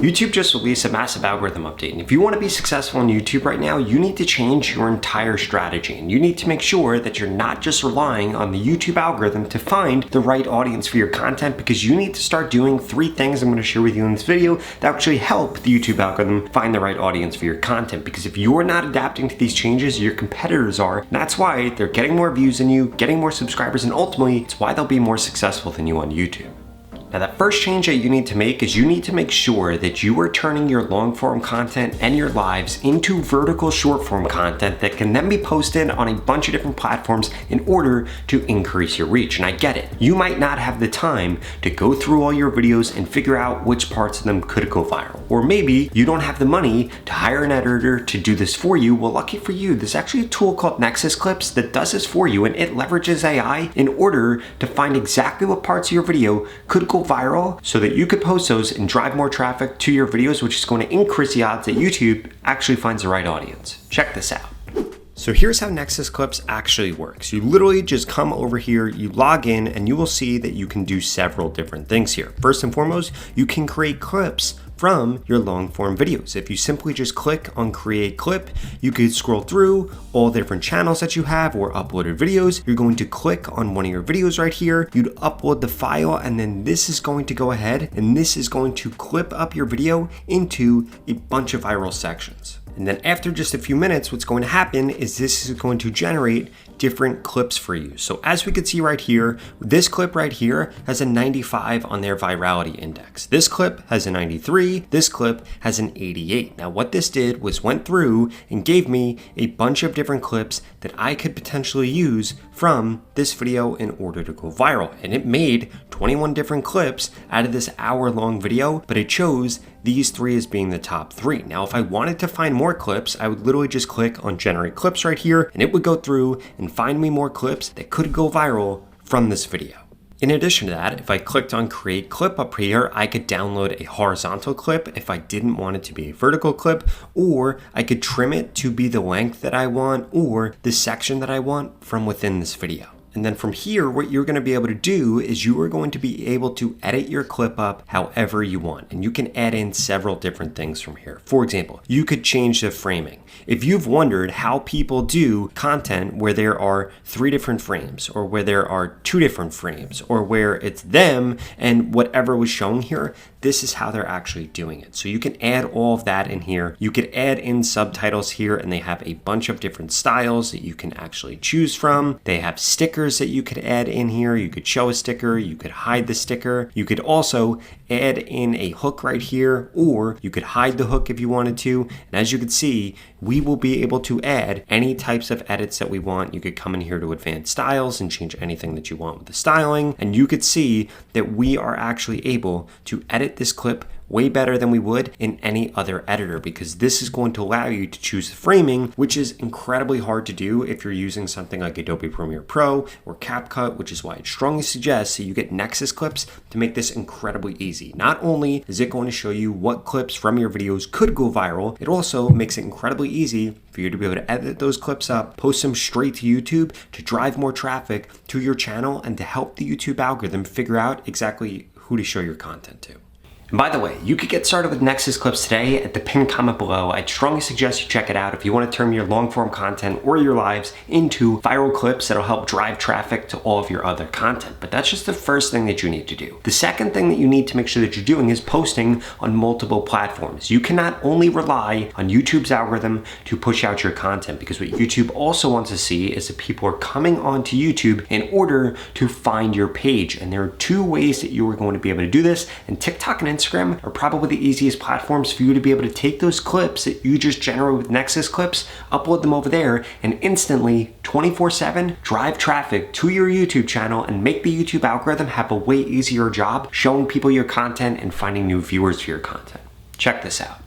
YouTube just released a massive algorithm update, and if you want to be successful on YouTube right now, you need to change your entire strategy, and you need to make sure that you're not just relying on the YouTube algorithm to find the right audience for your content, because you need to start doing 3 things I'm going to share with you in this video that actually help the YouTube algorithm find the right audience for your content. Because if you're not adapting to these changes, your competitors are, and that's why they're getting more views than you, getting more subscribers, and ultimately it's why they'll be more successful than you on YouTube. Now, that first change that you need to make is you need to make sure that you are turning your long form content and your lives into vertical short form content that can then be posted on a bunch of different platforms in order to increase your reach. And I get it. You might not have the time to go through all your videos and figure out which parts of them could go viral. Or maybe you don't have the money to hire an editor to do this for you. Well, lucky for you, there's actually a tool called Nexus Clips that does this for you, and it leverages AI in order to find exactly what parts of your video could go viral so that you could post those and drive more traffic to your videos, which is going to increase the odds that YouTube actually finds the right audience. Check this out. So here's how Nexus Clips actually works. You literally just come over here, you log in, and you will see that you can do several different things here. First and foremost, you can create clips from your long form videos. If you simply just click on create clip, you could scroll through all the different channels that you have or uploaded videos. You're going to click on one of your videos right here. You'd upload the file, and then this is going to go ahead and this is going to clip up your video into a bunch of viral sections. And then after just a few minutes, what's going to happen is this is going to generate different clips for you. So as we can see right here, this clip right here has a 95 on their virality index. This clip has a 93, this clip has an 88. Now what this did was went through and gave me a bunch of different clips that I could potentially use from this video in order to go viral. And it made 21 different clips out of this hour-long video, but it chose these 3 as being the top 3. Now, if I wanted to find more clips, I would literally just click on generate clips right here, and it would go through and find me more clips that could go viral from this video. In addition to that, if I clicked on create clip up here, I could download a horizontal clip if I didn't want it to be a vertical clip, or I could trim it to be the length that I want or the section that I want from within this video. And then from here, what you're going to be able to do is you are going to be able to edit your clip up however you want. And you can add in several different things from here. For example, you could change the framing. If you've wondered how people do content where there are 3 different frames, or where there are 2 different frames, or where it's them and whatever was shown here, this is how they're actually doing it. So you can add all of that in here. You could add in subtitles here, and they have a bunch of different styles that you can actually choose from. They have stickers that you could add in here. You could show a sticker, you could hide the sticker. You could also add in a hook right here, or you could hide the hook if you wanted to. And as you can see, we will be able to add any types of edits that we want. You could come in here to advanced styles and change anything that you want with the styling. And you could see that we are actually able to edit this clip way better than we would in any other editor, because this is going to allow you to choose the framing, which is incredibly hard to do if you're using something like Adobe Premiere Pro or CapCut, which is why I strongly suggest that you get Nexus Clips to make this incredibly easy. Not only is it going to show you what clips from your videos could go viral, it also makes it incredibly easy for you to be able to edit those clips up, post them straight to YouTube to drive more traffic to your channel and to help the YouTube algorithm figure out exactly who to show your content to. And by the way, you could get started with Nexus Clips today at the pinned comment below. I'd strongly suggest you check it out if you want to turn your long form content or your lives into viral clips that'll help drive traffic to all of your other content. But that's just the first thing that you need to do. The second thing that you need to make sure that you're doing is posting on multiple platforms. You cannot only rely on YouTube's algorithm to push out your content, because what YouTube also wants to see is that people are coming onto YouTube in order to find your page. And there are 2 ways that you are going to be able to do this, and TikTok and Instagram are probably the easiest platforms for you to be able to take those clips that you just generate with Nexus Clips, upload them over there, and instantly 24/7 drive traffic to your YouTube channel and make the YouTube algorithm have a way easier job showing people your content and finding new viewers for your content. Check this out.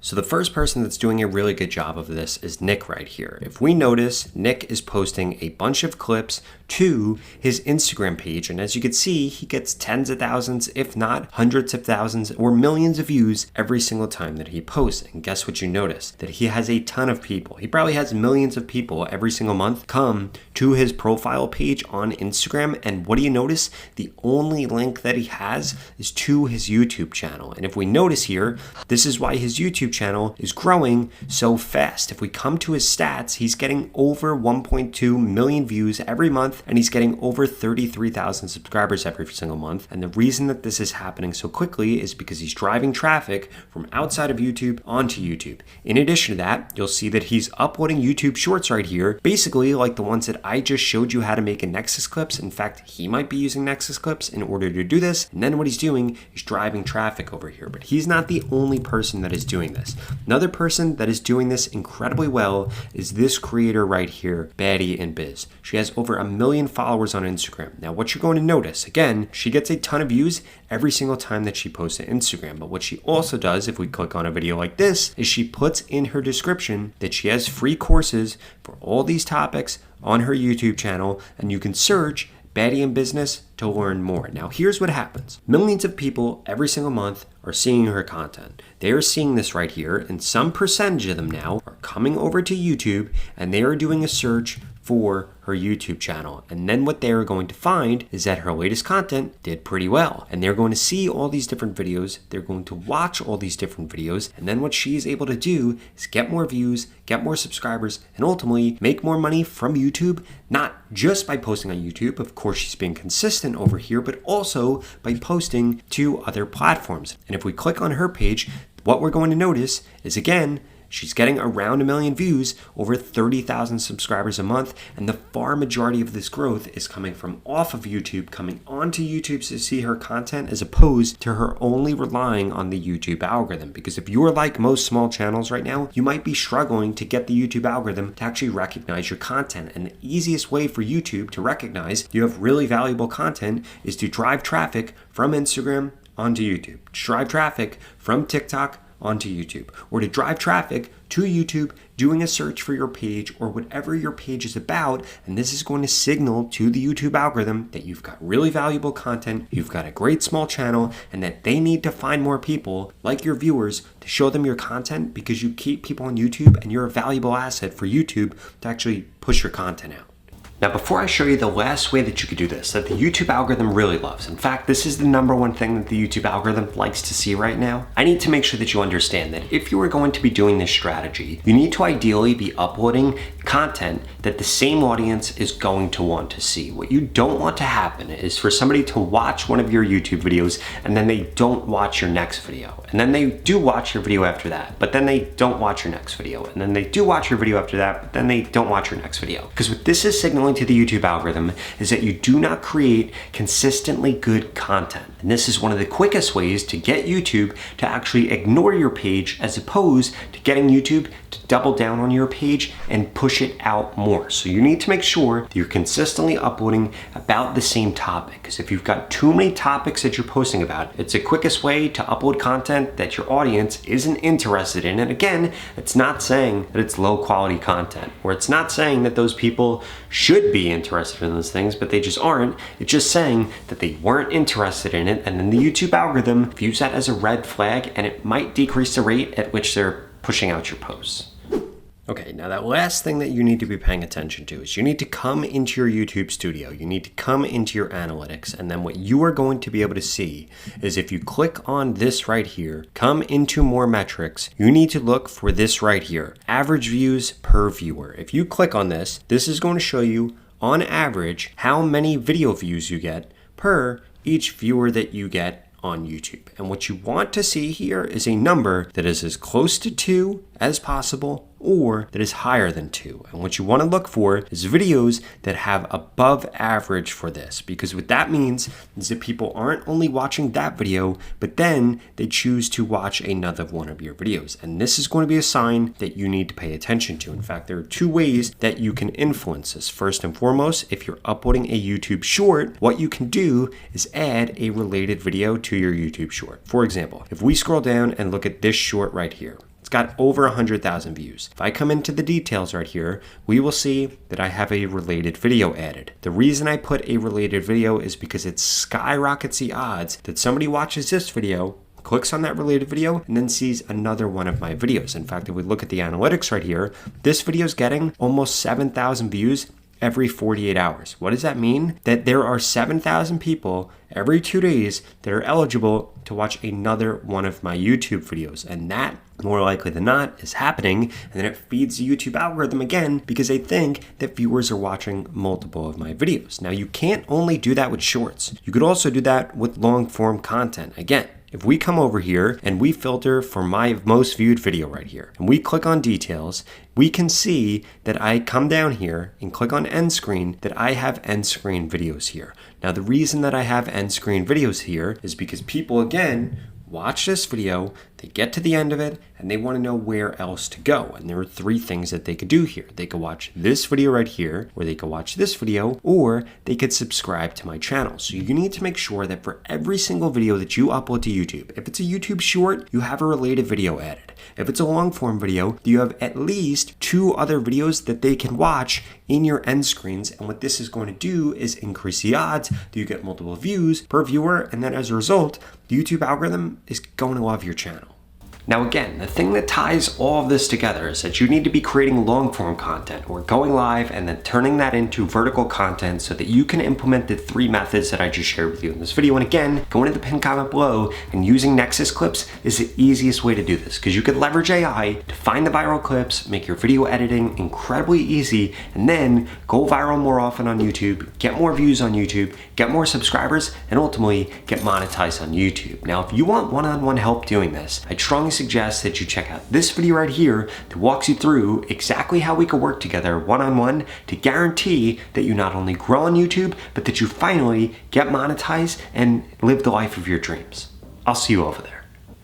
So the first person that's doing a really good job of this is Nick right here. If we notice, Nick is posting a bunch of clips to his Instagram page. And as you can see, he gets tens of thousands, if not hundreds of thousands or millions of views every single time that he posts. And guess what you notice? That he has a ton of people. He probably has millions of people every single month come to his profile page on Instagram. And what do you notice? The only link that he has is to his YouTube channel. And if we notice here, this is why his YouTube channel is growing so fast. If we come to his stats, he's getting over 1.2 million views every month, and he's getting over 33,000 subscribers every single month. And the reason that this is happening so quickly is because he's driving traffic from outside of YouTube onto YouTube. In addition to that, you'll see that he's uploading YouTube shorts right here, basically like the ones that I just showed you how to make in Nexus Clips. In fact, he might be using Nexus Clips in order to do this. And then what he's doing is driving traffic over here. But he's not the only person that is doing this. Another person that is doing this incredibly well is this creator right here, Baddie and Biz. She has over 1 million followers on Instagram. Now, what you're going to notice, again, she gets a ton of views every single time that she posts to Instagram. But what she also does, if we click on a video like this, is she puts in her description that she has free courses for all these topics on her YouTube channel, and you can search Baddie in Business to learn more. Now, here's what happens. Millions of people every single month are seeing her content. They are seeing this right here, and some percentage of them now are coming over to YouTube, and they are doing a search for her YouTube channel. And then what they're going to find is that her latest content did pretty well. And they're going to see all these different videos. They're going to watch all these different videos. And then what she's able to do is get more views, get more subscribers, and ultimately make more money from YouTube, not just by posting on YouTube. Of course, she's being consistent over here, but also by posting to other platforms. And if we click on her page, what we're going to notice is, again, she's getting around 1 million views, over 30,000 subscribers a month, and the far majority of this growth is coming from off of YouTube, coming onto YouTube to see her content, as opposed to her only relying on the YouTube algorithm. Because if you're like most small channels right now, you might be struggling to get the YouTube algorithm to actually recognize your content. And the easiest way for YouTube to recognize you have really valuable content is to drive traffic from Instagram onto YouTube, drive traffic from TikTok onto YouTube, or to drive traffic to YouTube doing a search for your page or whatever your page is about. And this is going to signal to the YouTube algorithm that you've got really valuable content, you've got a great small channel, and that they need to find more people like your viewers to show them your content, because you keep people on YouTube and you're a valuable asset for YouTube to actually push your content out. Now, before I show you the last way that you could do this, that the YouTube algorithm really loves, in fact, this is the #1 thing that the YouTube algorithm likes to see right now, I need to make sure that you understand that if you are going to be doing this strategy, you need to ideally be uploading content that the same audience is going to want to see. What you don't want to happen is for somebody to watch one of your YouTube videos and then they don't watch your next video. And then they do watch your video after that, but then they don't watch your next video. And then they do watch your video after that, but then they don't watch your next video. Because what this is signaling to the YouTube algorithm is that you do not create consistently good content. And this is one of the quickest ways to get YouTube to actually ignore your page, as opposed to getting YouTube to double down on your page and push it out more. So you need to make sure that you're consistently uploading about the same topic. Because if you've got too many topics that you're posting about, it's the quickest way to upload content that your audience isn't interested in. And again, it's not saying that it's low quality content, or it's not saying that those people should be interested in those things, but they just aren't. It's just saying that they weren't interested in it, and then the YouTube algorithm views that as a red flag, and it might decrease the rate at which they're pushing out your posts. Okay, now that last thing that you need to be paying attention to is you need to come into your YouTube studio. You need to come into your analytics, and then what you are going to be able to see is if you click on this right here, come into more metrics, you need to look for this right here, average views per viewer. If you click on this, this is going to show you on average how many video views you get per each viewer that you get on YouTube. And what you want to see here is a number that is as close to 2 as possible, or that is higher than 2. And what you want to look for is videos that have above average for this, because what that means is that people aren't only watching that video, but then they choose to watch another one of your videos. And this is going to be a sign that you need to pay attention to. In fact, there are 2 ways that you can influence this. First and foremost, if you're uploading a YouTube short, what you can do is add a related video to your YouTube short. For example, if we scroll down and look at this short right here, it's got over 100,000 views. If I come into the details right here, we will see that I have a related video added. The reason I put a related video is because it skyrockets the odds that somebody watches this video, clicks on that related video, and then sees another one of my videos. In fact, if we look at the analytics right here, this video is getting almost 7,000 views every 48 hours. What does that mean? That there are 7,000 people every 2 days that are eligible to watch another one of my YouTube videos. And that, more likely than not, is happening. And then it feeds the YouTube algorithm again because they think that viewers are watching multiple of my videos. Now, you can't only do that with shorts. You could also do that with long form content. Again, if we come over here and we filter for my most viewed video right here, and we click on details, we can see that I come down here and click on end screen, that I have end screen videos here. Now, the reason that I have end screen videos here is because people, again, watch this video, they get to the end of it, and they want to know where else to go. And there are 3 things that they could do here. They could watch this video right here, or they could watch this video, or they could subscribe to my channel. So you need to make sure that for every single video that you upload to YouTube, if it's a YouTube short, you have a related video added. If it's a long form video, you have at least 2 other videos that they can watch in your end screens. And what this is going to do is increase the odds that you get multiple views per viewer. And then as a result, the YouTube algorithm is going to love your channel. Now again, the thing that ties all of this together is that you need to be creating long form content or going live and then turning that into vertical content so that you can implement the 3 methods that I just shared with you in this video. And again, go into the pinned comment below, and using Nexus clips is the easiest way to do this because you could leverage AI to find the viral clips, make your video editing incredibly easy, and then go viral more often on YouTube, get more views on YouTube, get more subscribers, and ultimately get monetized on YouTube. Now, if you want one-on-one help doing this, I strongly suggest that you check out this video right here that walks you through exactly how we could work together one-on-one to guarantee that you not only grow on YouTube, but that you finally get monetized and live the life of your dreams. I'll see you over there.